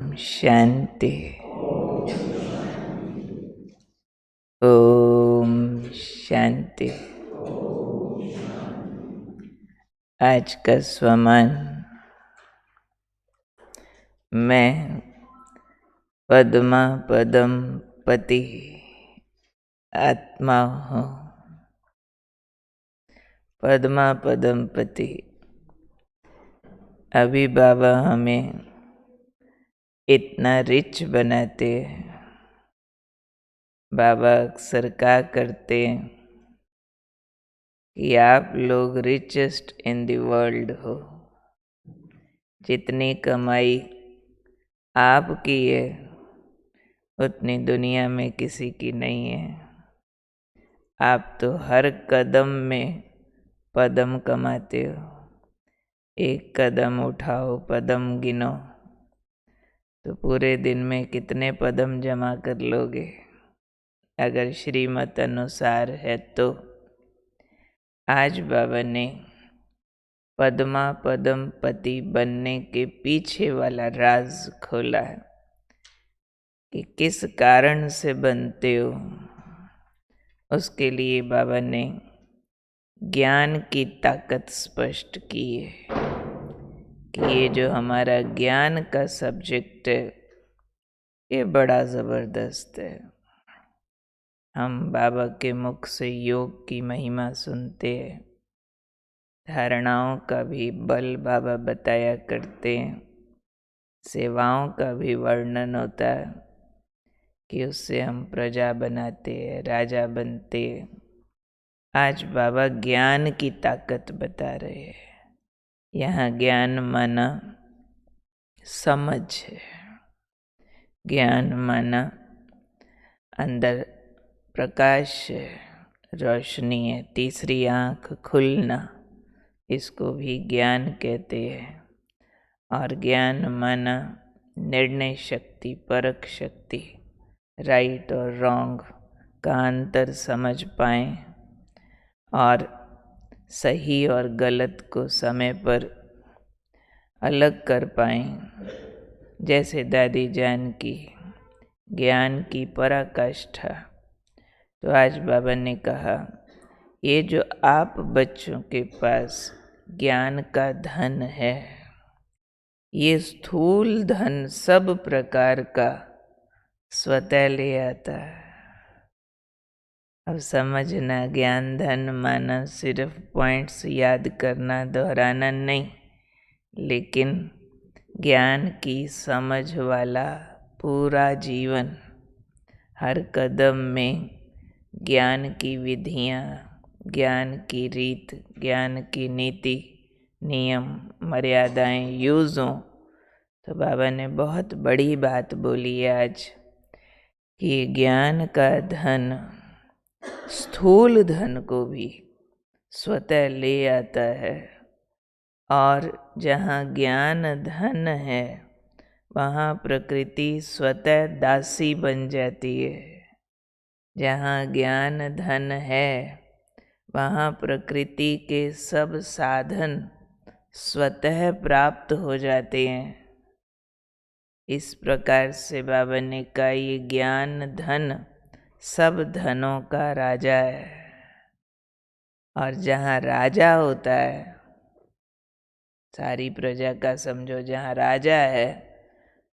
शांति। ओम शांति। आज का स्वमान। मैं पद्मा पदम पति आत्मा हूँ। पद्मा पदम पति। अभी बाबा हमें इतना रिच बनाते हैं। बाबा अक्सर क्या करते हैं कि आप लोग रिचेस्ट इन द वर्ल्ड हो। जितनी कमाई आपकी है उतनी दुनिया में किसी की नहीं है। आप तो हर कदम में पदम कमाते हो। एक कदम उठाओ, पदम गिनो, तो पूरे दिन में कितने पदम जमा कर लोगे अगर श्रीमत अनुसार है तो। आज बाबा ने पद्मा पदम पति बनने के पीछे वाला राज खोला है कि किस कारण से बनते हो। उसके लिए बाबा ने ज्ञान की ताकत स्पष्ट की है कि ये जो हमारा ज्ञान का सब्जेक्ट है ये बड़ा ज़बरदस्त है। हम बाबा के मुख से योग की महिमा सुनते हैं। धारणाओं का भी बल बाबा बताया करते हैं। सेवाओं का भी वर्णन होता है कि उससे हम प्रजा बनाते हैं, राजा बनते हैं। आज बाबा ज्ञान की ताकत बता रहे हैं। यहाँ ज्ञान माना समझ है। ज्ञान माना अंदर प्रकाश है, रोशनी है, तीसरी आँख खुलना, इसको भी ज्ञान कहते हैं। और ज्ञान माना निर्णय शक्ति, परख शक्ति, राइट और रॉन्ग का अंतर समझ पाएं और सही और गलत को समय पर अलग कर पाएं। जैसे दादी जान की ज्ञान की पराकाष्ठा। तो आज बाबा ने कहा ये जो आप बच्चों के पास ज्ञान का धन है, ये स्थूल धन सब प्रकार का स्वतः ले आता है। अब समझना, ज्ञान धन माना सिर्फ पॉइंट्स याद करना, दोहराना नहीं, लेकिन ज्ञान की समझ वाला पूरा जीवन। हर कदम में ज्ञान की विधियाँ, ज्ञान की रीत, ज्ञान की नीति, नियम, मर्यादाएं यूज़ हों। तो बाबा ने बहुत बड़ी बात बोली है आज कि ज्ञान का धन स्थूल धन को भी स्वतः ले आता है। और जहाँ ज्ञान धन है वहाँ प्रकृति स्वतः दासी बन जाती है। जहाँ ज्ञान धन है वहाँ प्रकृति के सब साधन स्वतः प्राप्त हो जाते हैं। इस प्रकार से बाबा ने कहा ये ज्ञान धन सब धनों का राजा है। और जहाँ राजा होता है, सारी प्रजा का समझो, जहाँ राजा है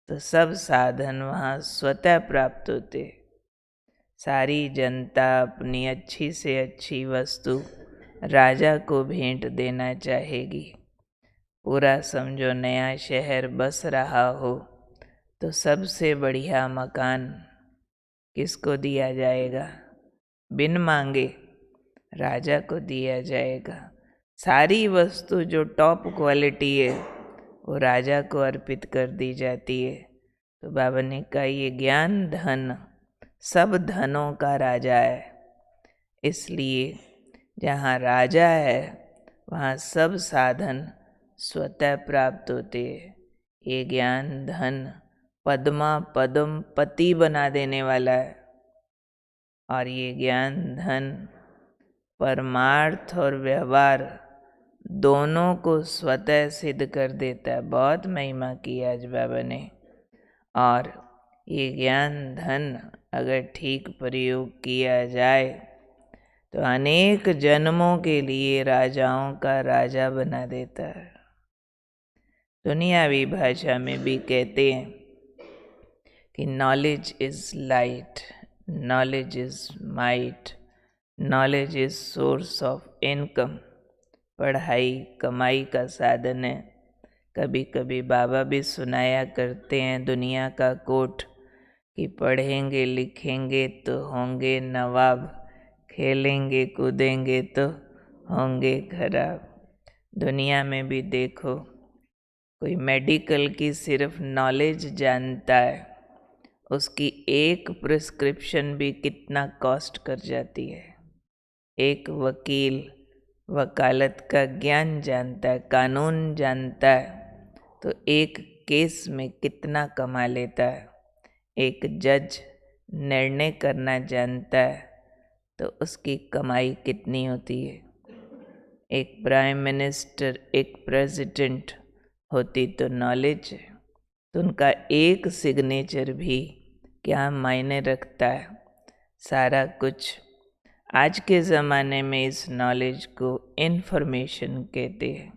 तो सब साधन वहाँ स्वतः प्राप्त होते। सारी जनता अपनी अच्छी से अच्छी वस्तु राजा को भेंट देना चाहेगी। पूरा समझो नया शहर बस रहा हो तो सबसे बढ़िया मकान किसको दिया जाएगा? बिन मांगे राजा को दिया जाएगा। सारी वस्तु जो टॉप क्वालिटी है वो राजा को अर्पित कर दी जाती है। तो बाबा ने कहा ये ज्ञान धन सब धनों का राजा है। इसलिए जहाँ राजा है वहाँ सब साधन स्वतः प्राप्त होते हैं। ये ज्ञान धन पद्मा पदम पति बना देने वाला है। और ये ज्ञान धन परमार्थ और व्यवहार दोनों को स्वतः सिद्ध कर देता है। बहुत महिमा की आज बाबा ने। और ये ज्ञान धन अगर ठीक प्रयोग किया जाए तो अनेक जन्मों के लिए राजाओं का राजा बना देता है। दुनियावी भाषा में भी कहते हैं कि knowledge is light, knowledge is might, knowledge is source of income. पढ़ाई कमाई का साधन है। कभी कभी बाबा भी सुनाया करते हैं दुनिया का कोट कि पढ़ेंगे लिखेंगे तो होंगे नवाब, खेलेंगे कूदेंगे तो होंगे खराब। दुनिया में भी देखो, कोई मेडिकल की सिर्फ नॉलेज जानता है, उसकी एक प्रिस्क्रिप्शन भी कितना कॉस्ट कर जाती है। एक वकील वकालत का ज्ञान जानता है, कानून जानता है, तो एक केस में कितना कमा लेता है। एक जज निर्णय करना जानता है तो उसकी कमाई कितनी होती है। एक प्राइम मिनिस्टर, एक प्रेसिडेंट होती तो नॉलेज है, तो उनका एक सिग्नेचर भी क्या मायने रखता है। सारा कुछ आज के ज़माने में इस नॉलेज को इन्फॉर्मेशन कहते हैं।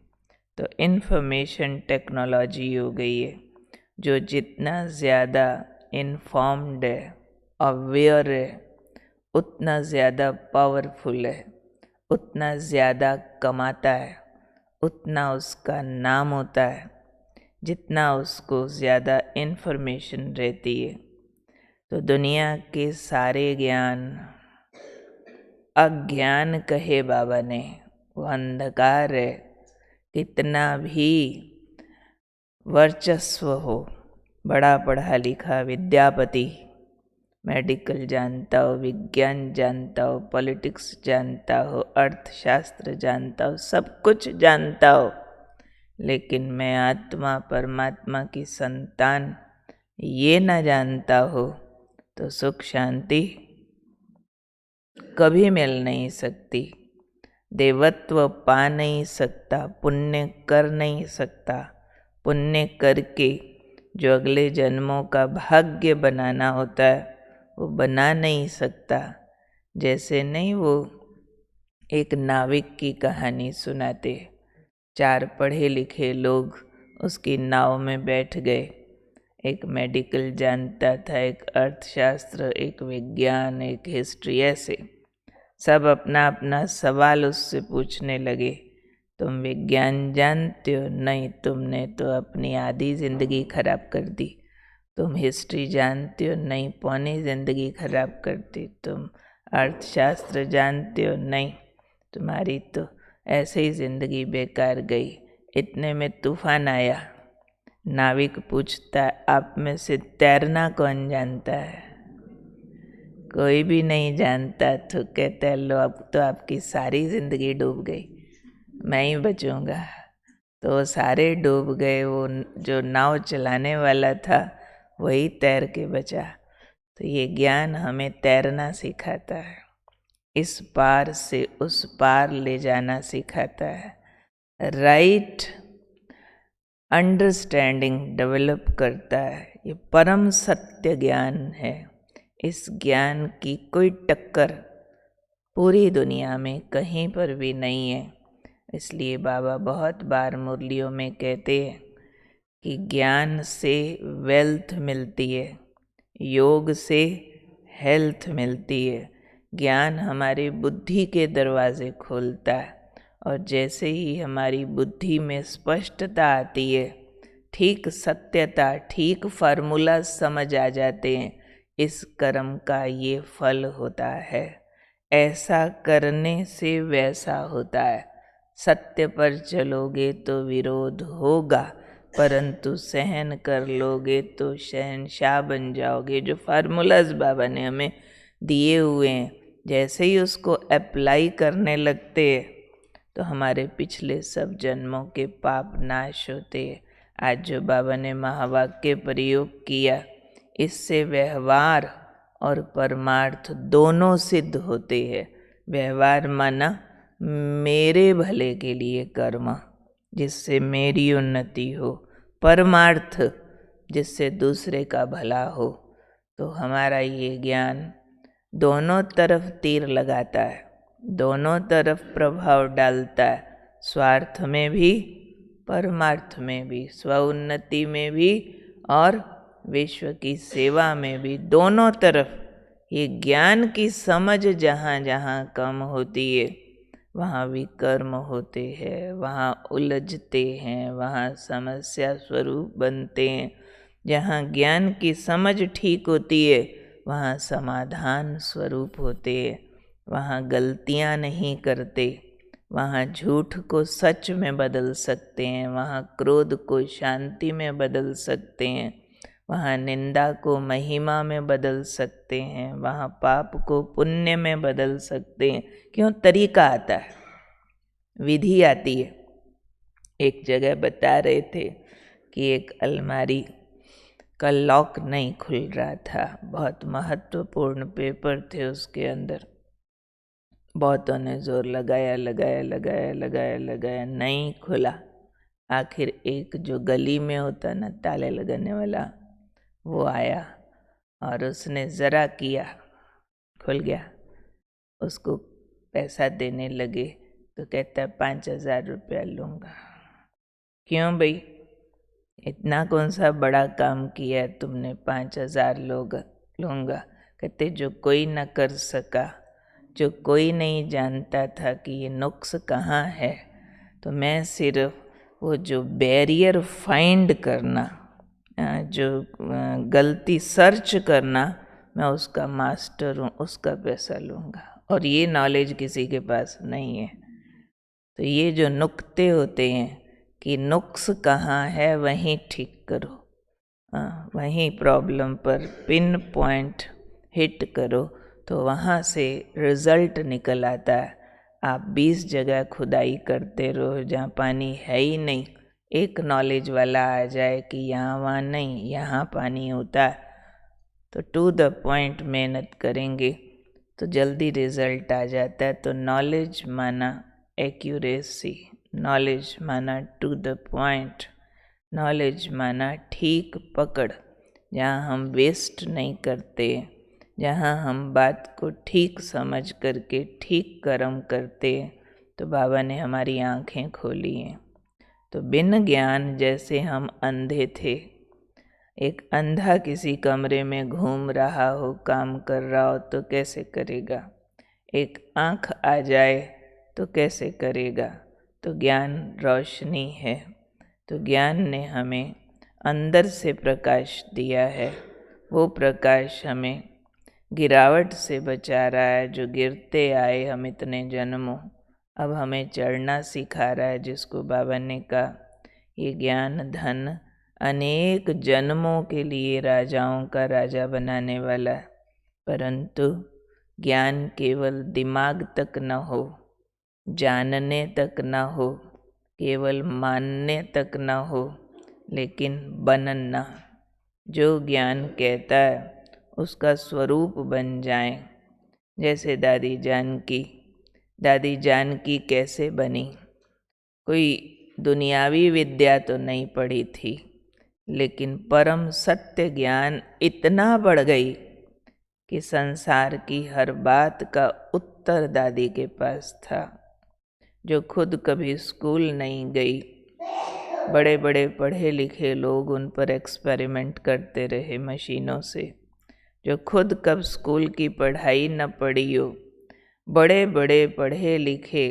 तो इन्फॉर्मेशन टेक्नोलॉजी हो गई है, जो जितना ज़्यादा इन्फॉर्म्ड है, अवेयर है, उतना ज़्यादा पावरफुल है, उतना ज़्यादा कमाता है, उतना उसका नाम होता है। जितना उसको ज़्यादा इन्फॉर्मेशन रहती है। तो दुनिया के सारे ज्ञान अज्ञान कहे बाबा ने, वो अंधकार है। कितना भी वर्चस्व हो, बड़ा पढ़ा लिखा विद्यापति, मेडिकल जानता हो, विज्ञान जानता हो, पॉलिटिक्स जानता हो, अर्थशास्त्र जानता हो, सब कुछ जानता हो, लेकिन मैं आत्मा परमात्मा की संतान ये न जानता हो तो सुख शांति कभी मिल नहीं सकती। देवत्व पा नहीं सकता, पुण्य कर नहीं सकता। पुण्य करके जो अगले जन्मों का भाग्य बनाना होता है वो बना नहीं सकता। जैसे नहीं वो एक नाविक की कहानी सुनाते, 4 पढ़े लिखे लोग उसकी नाव में बैठ गए। एक मेडिकल जानता था, एक अर्थशास्त्र, एक विज्ञान, एक हिस्ट्री, ऐसे सब अपना अपना सवाल उससे पूछने लगे। तुम विज्ञान जानते हो? नहीं, तुमने तो अपनी आधी ज़िंदगी खराब कर दी। तुम हिस्ट्री जानते हो? नहीं, पौनी ज़िंदगी खराब कर दी। तुम अर्थशास्त्र जानते हो? नहीं, तुम्हारी तो ऐसे ही ज़िंदगी बेकार गई। इतने में तूफान आया। नाविक पूछता, आप में से तैरना कौन जानता है? कोई भी नहीं जानता। तो कहता है, लो अब तो आपकी सारी ज़िंदगी डूब गई, मैं ही बचूंगा। तो सारे डूब गए, वो जो नाव चलाने वाला था वही तैर के बचा। तो ये ज्ञान हमें तैरना सिखाता है, इस पार से उस पार ले जाना सिखाता है, राइट अंडरस्टैंडिंग डेवलप करता है। ये परम सत्य ज्ञान है। इस ज्ञान की कोई टक्कर पूरी दुनिया में कहीं पर भी नहीं है। इसलिए बाबा बहुत बार मुरलियों में कहते हैं कि ज्ञान से वेल्थ मिलती है, योग से हेल्थ मिलती है। ज्ञान हमारी बुद्धि के दरवाजे खोलता है, और जैसे ही हमारी बुद्धि में स्पष्टता आती है, ठीक सत्यता, ठीक फार्मूला समझ आ जाते हैं, इस कर्म का ये फल होता है, ऐसा करने से वैसा होता है। सत्य पर चलोगे तो विरोध होगा, परंतु सहन कर लोगे तो शहंशाह बन जाओगे। जो फार्मूलाज बाबा ने हमें दिए हुए हैं, जैसे ही उसको अप्लाई करने लगते हैं तो हमारे पिछले सब जन्मों के पाप नाश होते हैं। आज जो बाबा ने महावाक्य प्रयोग किया, इससे व्यवहार और परमार्थ दोनों सिद्ध होते हैं। व्यवहार माना मेरे भले के लिए कर्म, जिससे मेरी उन्नति हो। परमार्थ जिससे दूसरे का भला हो। तो हमारा ये ज्ञान दोनों तरफ तीर लगाता है, दोनों तरफ प्रभाव डालता है, स्वार्थ में भी परमार्थ में भी, स्वउन्नति में भी और विश्व की सेवा में भी, दोनों तरफ। ये ज्ञान की समझ जहाँ जहाँ कम होती है वहाँ विकर्म होते हैं, वहाँ उलझते हैं, वहाँ समस्या स्वरूप बनते हैं। जहाँ ज्ञान की समझ ठीक होती है वहाँ समाधान स्वरूप होते हैं, वहाँ गलतियाँ नहीं करते, वहाँ झूठ को सच में बदल सकते हैं, वहाँ क्रोध को शांति में बदल सकते हैं, वहाँ निंदा को महिमा में बदल सकते हैं, वहाँ पाप को पुण्य में बदल सकते हैं। क्यों? तरीका आता है, विधि आती है। एक जगह बता रहे थे कि एक अलमारी का लॉक नहीं खुल रहा था, बहुत महत्वपूर्ण पेपर थे उसके अंदर। बहुतों ने जोर लगाया लगाया लगाया लगाया लगाया, नहीं खुला। आखिर एक जो गली में होता ना ताले लगाने वाला, वो आया और उसने ज़रा किया, खुल गया। उसको पैसा देने लगे तो कहता है 5,000 रुपया लूँगा। क्यों भाई, इतना कौन सा बड़ा काम किया तुमने, 5,000 लूँगा? कहते जो कोई न कर सका, जो कोई नहीं जानता था कि ये नुक्स कहाँ है, तो मैं सिर्फ वो जो बैरियर फाइंड करना, जो गलती सर्च करना, मैं उसका मास्टर हूँ, उसका पैसा लूँगा। और ये नॉलेज किसी के पास नहीं है। तो ये जो नुक्ते होते हैं कि नुक्स कहाँ है वहीं ठीक करो, वहीं प्रॉब्लम पर पिन पॉइंट हिट करो, तो वहाँ से रिज़ल्ट निकल आता है। आप 20 जगह खुदाई करते रहो जहाँ पानी है ही नहीं, एक नॉलेज वाला आ जाए कि यहाँ वहाँ नहीं, यहाँ पानी होता है, तो टू द पॉइंट मेहनत करेंगे तो जल्दी रिज़ल्ट आ जाता है। तो नॉलेज माना एक्यूरेसी, नॉलेज माना टू द पॉइंट, नॉलेज माना ठीक पकड़, जहाँ हम वेस्ट नहीं करते, जहाँ हम बात को ठीक समझ करके ठीक कर्म करते। तो बाबा ने हमारी आँखें खोली हैं। तो बिन ज्ञान जैसे हम अंधे थे। एक अंधा किसी कमरे में घूम रहा हो, काम कर रहा हो, तो कैसे करेगा? एक आँख आ जाए तो कैसे करेगा? तो ज्ञान रोशनी है। तो ज्ञान ने हमें अंदर से प्रकाश दिया है। वो प्रकाश हमें गिरावट से बचा रहा है, जो गिरते आए हम इतने जन्मों, अब हमें चढ़ना सिखा रहा है। जिसको बाबा ने कहा ये ज्ञान धन अनेक जन्मों के लिए राजाओं का राजा बनाने वाला है, परंतु ज्ञान केवल दिमाग तक न हो, जानने तक न हो, केवल मानने तक न हो, लेकिन बनना। जो ज्ञान कहता है उसका स्वरूप बन जाए। जैसे दादी जानकी कैसे बनी? कोई दुनियावी विद्या तो नहीं पढ़ी थी, लेकिन परम सत्य ज्ञान इतना बढ़ गई कि संसार की हर बात का उत्तर दादी के पास था। जो खुद कभी स्कूल नहीं गई, बड़े बड़े पढ़े लिखे लोग उन पर एक्सपेरिमेंट करते रहे मशीनों से। जो खुद कब स्कूल की पढ़ाई न पढ़ी हो, बड़े बड़े पढ़े लिखे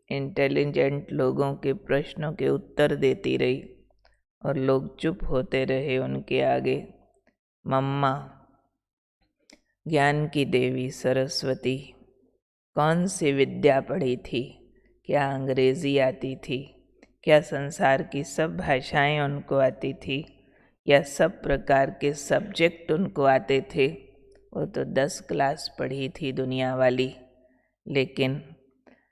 इंटेलिजेंट लोगों के प्रश्नों के उत्तर देती रही और लोग चुप होते रहे उनके आगे। मम्मा, ज्ञान की देवी सरस्वती कौन सी विद्या पढ़ी थी? क्या अंग्रेजी आती थी? क्या संसार की सब भाषाएं उनको आती थी? या सब प्रकार के सब्जेक्ट उनको आते थे? वो तो 10 क्लास पढ़ी थी दुनिया वाली। लेकिन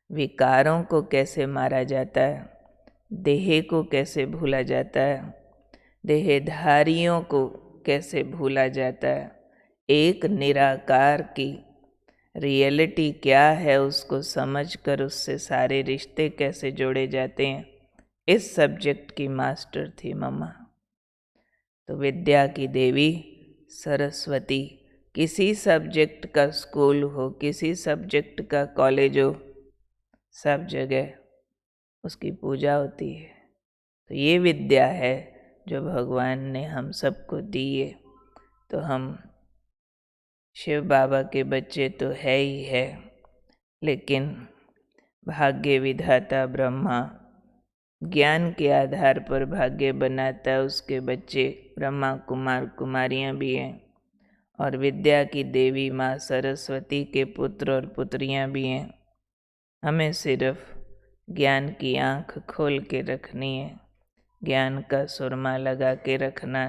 विकारों को कैसे मारा जाता है, देह को कैसे भूला जाता है, देहधारियों को कैसे भूला जाता है, एक निराकार की रियलिटी क्या है उसको समझकर उससे सारे रिश्ते कैसे जोड़े जाते हैं, इस सब्जेक्ट की मास्टर थी मम्मा। तो विद्या की देवी सरस्वती, किसी सब्जेक्ट का स्कूल हो, किसी सब्जेक्ट का कॉलेज हो, सब जगह उसकी पूजा होती है। तो ये विद्या है जो भगवान ने हम सबको दी है। तो हम शिव बाबा के बच्चे तो है ही है, लेकिन भाग्य विधाता ब्रह्मा ज्ञान के आधार पर भाग्य बनाता है। उसके बच्चे ब्रह्मा कुमार कुमारियां भी हैं, और विद्या की देवी माँ सरस्वती के पुत्र और पुत्रियां भी हैं। हमें सिर्फ ज्ञान की आँख खोल के रखनी है, ज्ञान का सुरमा लगा के रखना,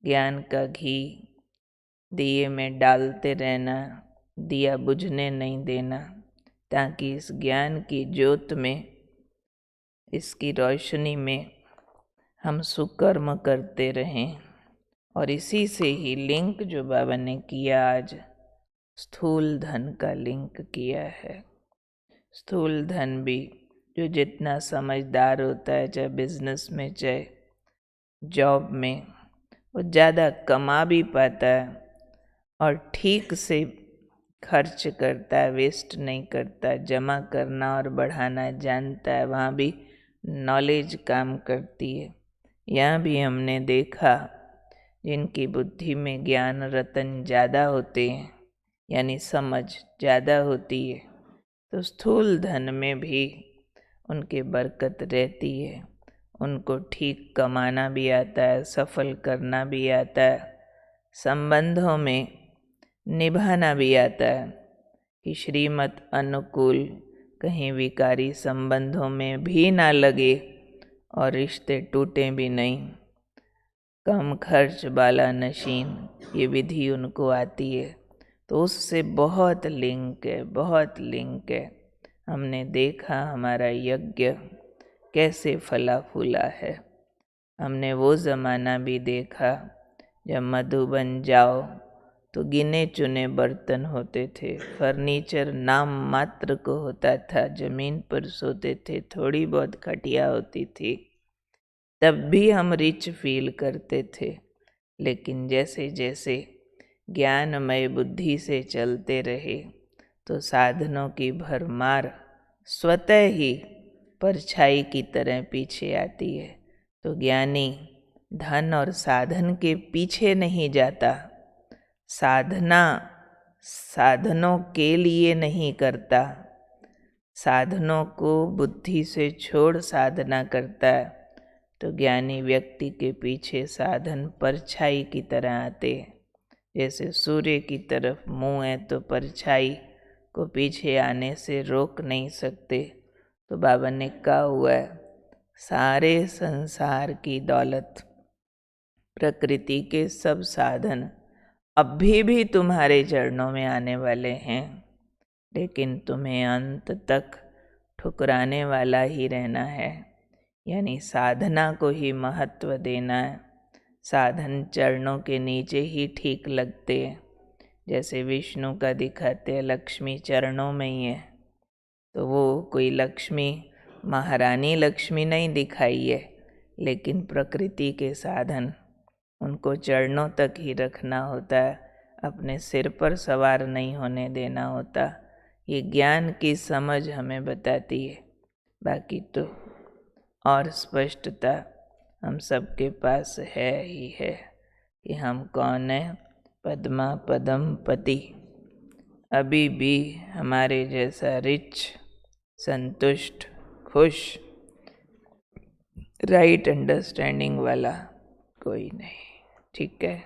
ज्ञान का घी दिए में डालते रहना, दिया बुझने नहीं देना, ताकि इस ज्ञान की ज्योत में, इसकी रोशनी में हम सुकर्म करते रहें। और इसी से ही लिंक जो बाबा ने किया आज, स्थूल धन का लिंक किया है। स्थूल धन भी जो जितना समझदार होता है, चाहे बिजनेस में चाहे जॉब में, वो ज़्यादा कमा भी पाता है और ठीक से खर्च करता है, वेस्ट नहीं करता, जमा करना और बढ़ाना जानता है। वहाँ भी नॉलेज काम करती है। यहाँ भी हमने देखा जिनकी बुद्धि में ज्ञान रतन ज़्यादा होते हैं, यानी समझ ज़्यादा होती है, तो स्थूल धन में भी उनके बरकत रहती है। उनको ठीक कमाना भी आता है, सफल करना भी आता है, संबंधों में निभाना भी आता है कि श्रीमत अनुकूल कहीं विकारी संबंधों में भी ना लगे और रिश्ते टूटे भी नहीं। कम खर्च वाला नशीन, ये विधि उनको आती है। तो उससे बहुत लिंक है, बहुत लिंक है। हमने देखा हमारा यज्ञ कैसे फला फूला है। हमने वो ज़माना भी देखा जब मधुबन जाओ तो गिने चुने बर्तन होते थे, फर्नीचर नाम मात्र को होता था, जमीन पर सोते थे, थोड़ी बहुत खटिया होती थी, तब भी हम रिच फील करते थे। लेकिन जैसे जैसे ज्ञानमय बुद्धि से चलते रहे तो साधनों की भरमार स्वतः ही परछाई की तरह पीछे आती है। तो ज्ञानी धन और साधन के पीछे नहीं जाता, साधना साधनों के लिए नहीं करता, साधनों को बुद्धि से छोड़ साधना करता है। तो ज्ञानी व्यक्ति के पीछे साधन परछाई की तरह आते हैं। जैसे सूर्य की तरफ मुंह है तो परछाई को पीछे आने से रोक नहीं सकते। तो बाबा ने कहा हुआ है, सारे संसार की दौलत, प्रकृति के सब साधन अभी भी तुम्हारे चरणों में आने वाले हैं, लेकिन तुम्हें अंत तक ठुकराने वाला ही रहना है, यानी साधना को ही महत्व देना है। साधन चरणों के नीचे ही ठीक लगते हैं। जैसे विष्णु का दिखाते हैं लक्ष्मी चरणों में ही है, तो वो कोई लक्ष्मी महारानी लक्ष्मी नहीं दिखाई है, लेकिन प्रकृति के साधन उनको चरणों तक ही रखना होता है, अपने सिर पर सवार नहीं होने देना होता। ये ज्ञान की समझ हमें बताती है। बाकी तो और स्पष्टता हम सबके पास है ही है कि हम कौन है। पद्मा पदम पति अभी भी हमारे जैसा रिच, संतुष्ट, खुश, राइट अंडरस्टैंडिंग वाला कोई नहीं। ठीक है।